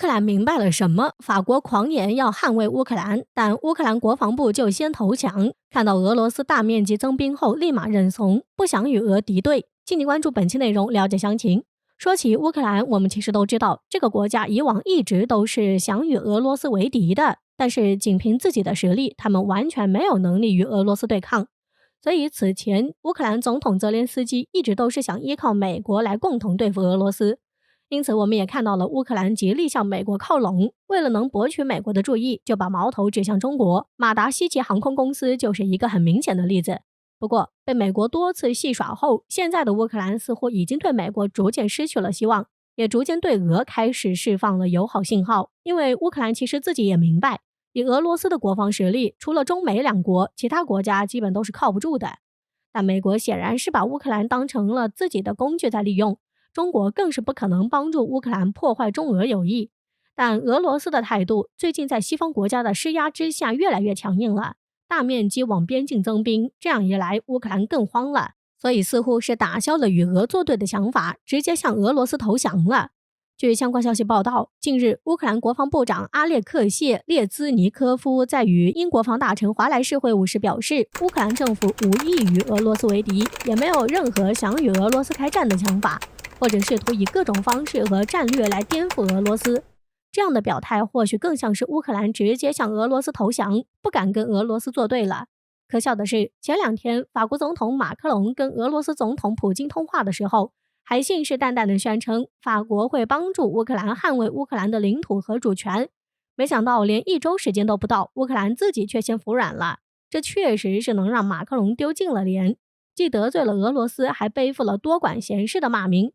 克兰明白了什么？法国狂言要捍卫乌克兰，但乌克兰国防部就先投降。看到俄罗斯大面积增兵后，立马认怂，不想与俄敌对。敬请关注本期内容，了解详情。说起乌克兰，我们其实都知道，这个国家以往一直都是想与俄罗斯为敌的，但是仅凭自己的实力，他们完全没有能力与俄罗斯对抗。所以此前，乌克兰总统泽连斯基一直都是想依靠美国来共同对付俄罗斯。因此，我们也看到了乌克兰极力向美国靠拢，为了能博取美国的注意，就把矛头指向中国。马达西奇航空公司就是一个很明显的例子。不过，被美国多次戏耍后，现在的乌克兰似乎已经对美国逐渐失去了希望，也逐渐对俄开始释放了友好信号。因为乌克兰其实自己也明白，以俄罗斯的国防实力，除了中美两国，其他国家基本都是靠不住的。但美国显然是把乌克兰当成了自己的工具在利用。中国更是不可能帮助乌克兰破坏中俄友谊，但俄罗斯的态度最近在西方国家的施压之下越来越强硬了，大面积往边境增兵，这样一来乌克兰更慌了，所以似乎是打消了与俄作对的想法，直接向俄罗斯投降了。据相关消息报道，近日乌克兰国防部长阿列克谢列兹尼科夫在与英国防大臣华莱士会晤时表示，乌克兰政府无意与俄罗斯为敌，也没有任何想与俄罗斯开战的想法，或者试图以各种方式和战略来颠覆俄罗斯。这样的表态或许更像是乌克兰直接向俄罗斯投降，不敢跟俄罗斯作对了。可笑的是，前2天法国总统马克龙跟俄罗斯总统普京通话的时候，还信誓旦旦地宣称法国会帮助乌克兰捍卫乌克兰的领土和主权。没想到连1周时间都不到，乌克兰自己却先服软了。这确实是能让马克龙丢尽了脸，既得罪了俄罗斯，还背负了多管闲事的骂名。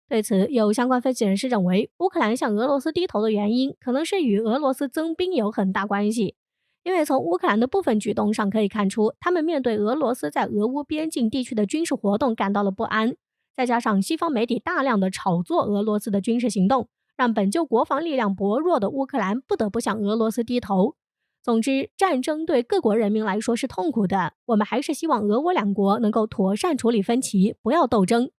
对此，有相关分析人士认为，乌克兰向俄罗斯低头的原因，可能是与俄罗斯增兵有很大关系。因为从乌克兰的部分举动上可以看出，他们面对俄罗斯在俄乌边境地区的军事活动感到了不安，再加上西方媒体大量的炒作俄罗斯的军事行动，让本就国防力量薄弱的乌克兰不得不向俄罗斯低头。总之，战争对各国人民来说是痛苦的，我们还是希望俄乌两国能够妥善处理分歧，不要斗争。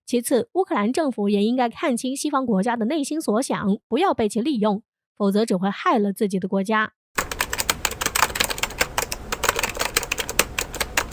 其次，乌克兰政府也应该看清西方国家的内心所想，不要被其利用，否则只会害了自己的国家。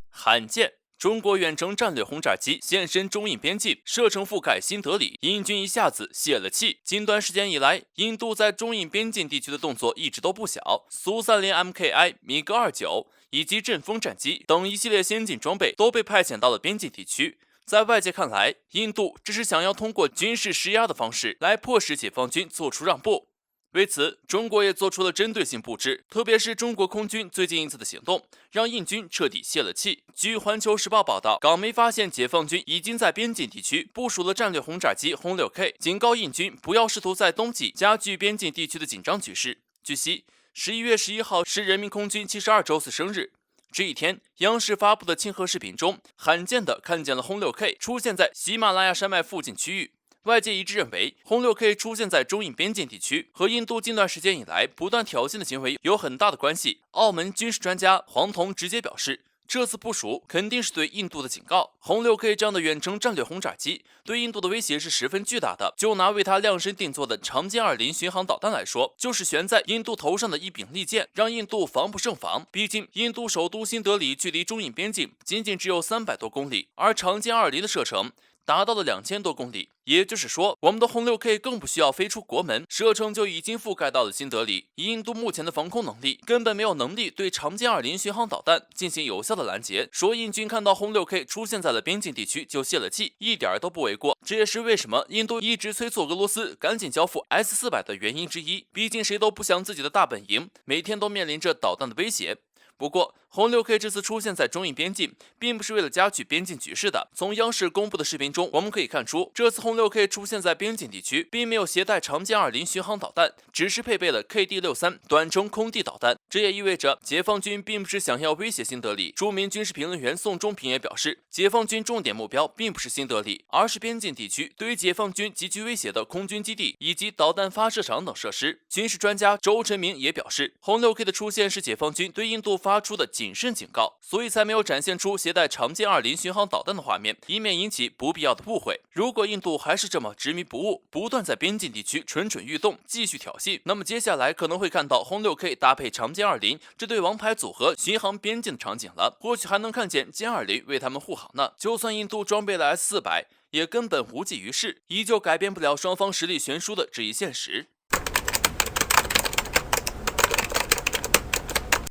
罕见，中国远程战略轰炸机现身中印边境，射程覆盖新德里，印军一下子泄了气。近段时间以来，印度在中印边境地区的动作一直都不小，苏30 MKI、米格29以及阵风战机等一系列先进装备都被派遣到了边境地区。在外界看来，印度这是想要通过军事施压的方式来迫使解放军做出让步。为此，中国也做出了针对性布置，特别是中国空军最近一次的行动，让印军彻底泄了气。据环球时报报道，港媒发现解放军已经在边境地区部署了战略轰炸机轰 6K， 警告印军不要试图在冬季加剧边境地区的紧张局势。据悉，11月11号是人民空军72周岁生日。这一天，央视发布的庆贺视频中，罕见地看见了轰 6K 出现在喜马拉雅山脉附近区域。外界一致认为，轰 6K 出现在中印边境地区和印度近段时间以来不断挑衅的行为有很大的关系。澳门军事专家黄彤直接表示，这次部署肯定是对印度的警告。轰 6K 这样的远程战略轰炸机对印度的威胁是十分巨大的。就拿为它量身定做的长剑20巡航导弹来说，就是悬在印度头上的一柄利剑，让印度防不胜防。毕竟，印度首都新德里距离中印边境仅仅只有300多公里，而长剑20的射程达到了2000多公里，也就是说，我们的轰 6K 更不需要飞出国门，射程就已经覆盖到了新德里。以印度目前的防空能力，根本没有能力对长剑20巡航导弹进行有效的拦截。说印军看到轰 6K 出现在了边境地区就泄了气，一点都不为过。这也是为什么印度一直催促俄罗斯赶紧交付 S-400的原因之一。毕竟谁都不想自己的大本营每天都面临着导弹的威胁。不过，轰 6K 这次出现在中印边境，并不是为了加剧边境局势的。从央视公布的视频中，我们可以看出，这次轰 6K 出现在边境地区，并没有携带长剑20巡航导弹，只是配备了 KD-63短程空地导弹。这也意味着解放军并不是想要威胁新德里。著名军事评论员宋忠平也表示，解放军重点目标并不是新德里，而是边境地区对于解放军极具威胁的空军基地以及导弹发射场等设施。军事专家周晨明也表示，轰 6K 的出现是解放军对印度发出的警谨慎警告，所以才没有展现出携带长剑20巡航导弹的画面，以免引起不必要的误会。如果印度还是这么执迷不悟，不断在边境地区蠢蠢欲动，继续挑衅，那么接下来可能会看到轰 6K 搭配长剑20这对王牌组合巡航边境的场景了，或许还能看见歼20为他们护航呢。就算印度装备了 S400，也根本无济于事，依旧改变不了双方实力悬殊的这一现实。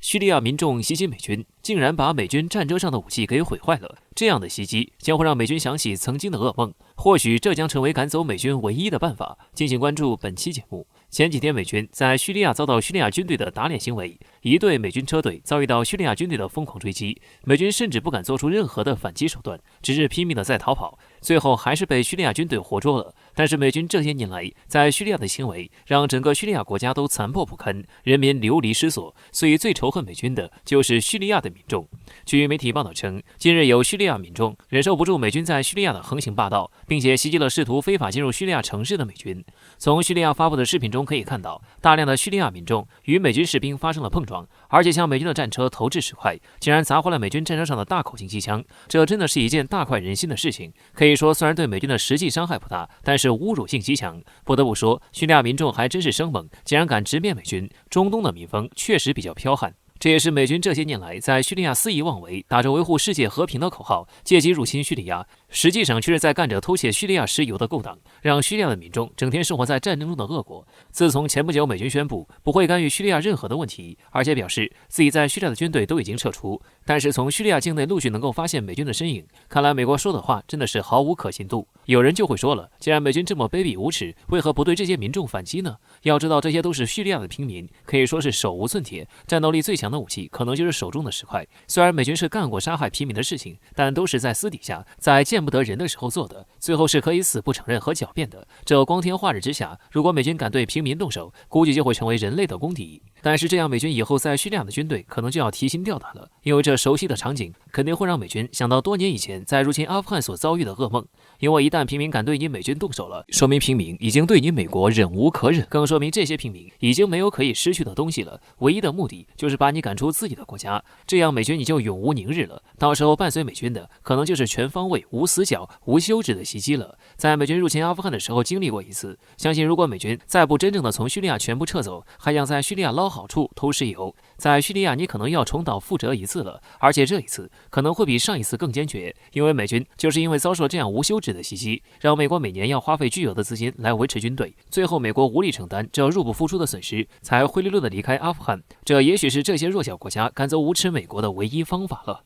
叙利亚民众袭击美军，竟然把美军战车上的武器给毁坏了。这样的袭击将会让美军想起曾经的噩梦，或许这将成为赶走美军唯一的办法。敬请关注本期节目。前几天，美军在叙利亚遭到叙利亚军队的打脸行为，一队美军车队遭遇到叙利亚军队的疯狂追击，美军甚至不敢做出任何的反击手段，只是拼命的在逃跑，最后还是被叙利亚军队活捉了。但是美军这些年来在叙利亚的行为，让整个叙利亚国家都残破不堪，人民流离失所，所以最仇恨美军的就是叙利亚的民众。据媒体报道称，近日有叙利亚民众忍受不住美军在叙利亚的横行霸道，并且袭击了试图非法进入叙利亚城市的美军。从叙利亚发布的视频中可以看到，大量的叙利亚民众与美军士兵发生了碰撞，而且向美军的战车投掷石块，竟然砸坏了美军战车上的大口径机枪。这真的是一件大快人心的事情。可以说，虽然对美军的实际伤害不大，但是侮辱性极强。不得不说，叙利亚民众还真是生猛，竟然敢直面美军。中东的民风确实比较剽悍。这也是美军这些年来在叙利亚肆意妄为，打着维护世界和平的口号，借机入侵叙利亚，实际上却是在干着偷窃叙利亚石油的勾当，让叙利亚的民众整天生活在战争中的恶果。自从前不久美军宣布不会干预叙利亚任何的问题，而且表示自己在叙利亚的军队都已经撤出，但是从叙利亚境内陆续能够发现美军的身影，看来美国说的话真的是毫无可信度。有人就会说了，既然美军这么卑鄙无耻，为何不对这些民众反击呢？要知道，这些都是叙利亚的平民，可以说是手无寸铁，战斗力最强的武器可能就是手中的石块。虽然美军是干过杀害平民的事情，但都是在私底下，在见不得人的时候做的，最后是可以死不承认和狡辩的。这光天化日之下，如果美军敢对平民动手，估计就会成为人类的公敌。但是这样，美军以后在叙利亚的军队可能就要提心吊胆了，因为这熟悉的场景肯定会让美军想到多年以前在入侵阿富汗所遭遇的噩梦。因为一旦平民敢对你美军动手了，说明平民已经对你美国忍无可忍，更说明这些平民已经没有可以失去的东西了，唯一的目的就是把你赶出自己的国家，这样美军你就永无宁日了。到时候伴随美军的可能就是全方位、无死角、无休止的袭击了。在美军入侵阿富汗的时候经历过一次，相信如果美军再不真正的从叙利亚全部撤走，还想在叙利亚捞好处、偷石油，在叙利亚你可能要重蹈覆辙一次了，而且这一次可能会比上一次更坚决，因为美军就是因为遭受这样无休止的袭击，让美国每年要花费巨额的资金来维持军队，最后美国无力承担这入不敷出的损失，才灰溜溜的离开阿富汗。这也许是这些弱小国家赶走无耻美国的唯一方法了。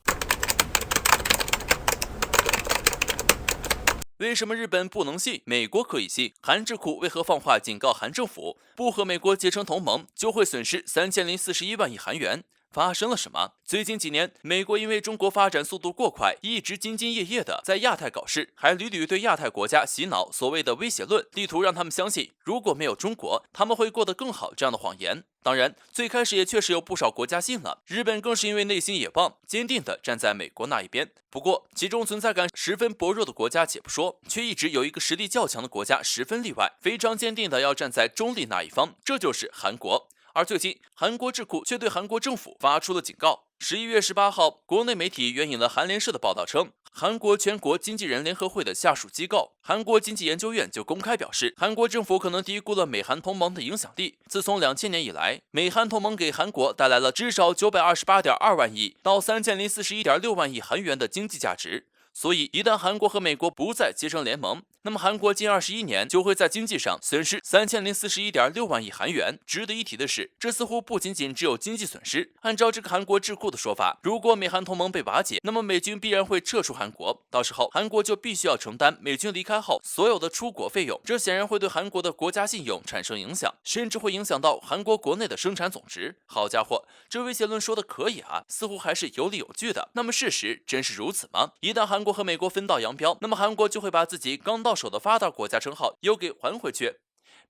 为什么日本不能信，美国可以信？韩智库为何放话警告韩政府，不和美国结成同盟就会损失3041万亿韩元？发生了什么？最近几年，美国因为中国发展速度过快，一直兢兢业业的在亚太搞事，还屡屡对亚太国家洗脑所谓的威胁论，力图让他们相信如果没有中国，他们会过得更好这样的谎言。当然，最开始也确实有不少国家信了，日本更是因为内心野望，坚定地站在美国那一边。不过，其中存在感十分薄弱的国家且不说，却一直有一个实力较强的国家十分例外，非常坚定地要站在中立那一方，这就是韩国。而最近，韩国智库却对韩国政府发出了警告。11月18号，国内媒体援引了韩联社的报道称，韩国全国经纪人联合会的下属机构韩国经济研究院就公开表示，韩国政府可能低估了美韩同盟的影响力。自从2000年以来，美韩同盟给韩国带来了至少928.2万亿到3041.6万亿韩元的经济价值。所以，一旦韩国和美国不再结成联盟，那么韩国近21年就会在经济上损失3041.6万亿韩元。值得一提的是，这似乎不仅仅只有经济损失。按照这个韩国智库的说法，如果美韩同盟被瓦解，那么美军必然会撤出韩国，到时候韩国就必须要承担美军离开后所有的出国费用，这显然会对韩国的国家信用产生影响，甚至会影响到韩国国内的生产总值。好家伙，这威胁论说的可以啊，似乎还是有理有据的。那么事实真是如此吗？一旦韩国和美国分道扬镳，那么韩国就会把自己刚到手的发达国家称号又给还回去。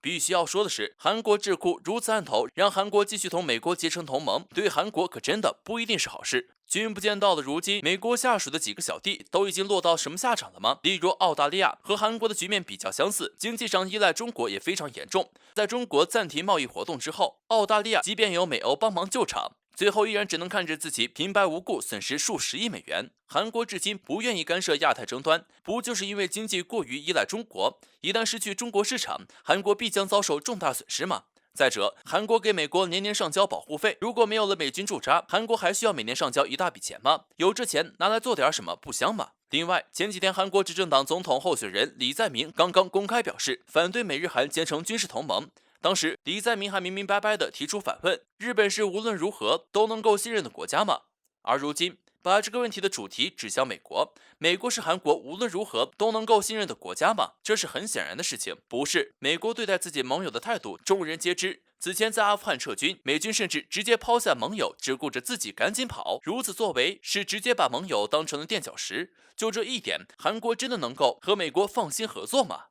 必须要说的是，韩国智库如此按头，让韩国继续同美国结成同盟，对韩国可真的不一定是好事。君不见到的如今，美国下属的几个小弟都已经落到什么下场了吗？例如澳大利亚和韩国的局面比较相似，经济上依赖中国也非常严重。在中国暂停贸易活动之后，澳大利亚即便有美欧帮忙救场，最后依然只能看着自己平白无故损失数十亿美元。韩国至今不愿意干涉亚太争端，不就是因为经济过于依赖中国？一旦失去中国市场，韩国必将遭受重大损失吗？再者，韩国给美国年年上交保护费，如果没有了美军驻扎，韩国还需要每年上交一大笔钱吗？有这钱拿来做点什么不香吗？另外，前几天韩国执政党总统候选人李在明刚刚公开表示反对美日韩结成军事同盟。当时李在明还明明白白地提出反问：日本是无论如何都能够信任的国家吗？而如今把这个问题的主题指向美国，美国是韩国无论如何都能够信任的国家吗？这是很显然的事情，不是。美国对待自己盟友的态度众人皆知，此前在阿富汗撤军，美军甚至直接抛下盟友，只顾着自己赶紧跑，如此作为是直接把盟友当成了垫脚石。就这一点，韩国真的能够和美国放心合作吗？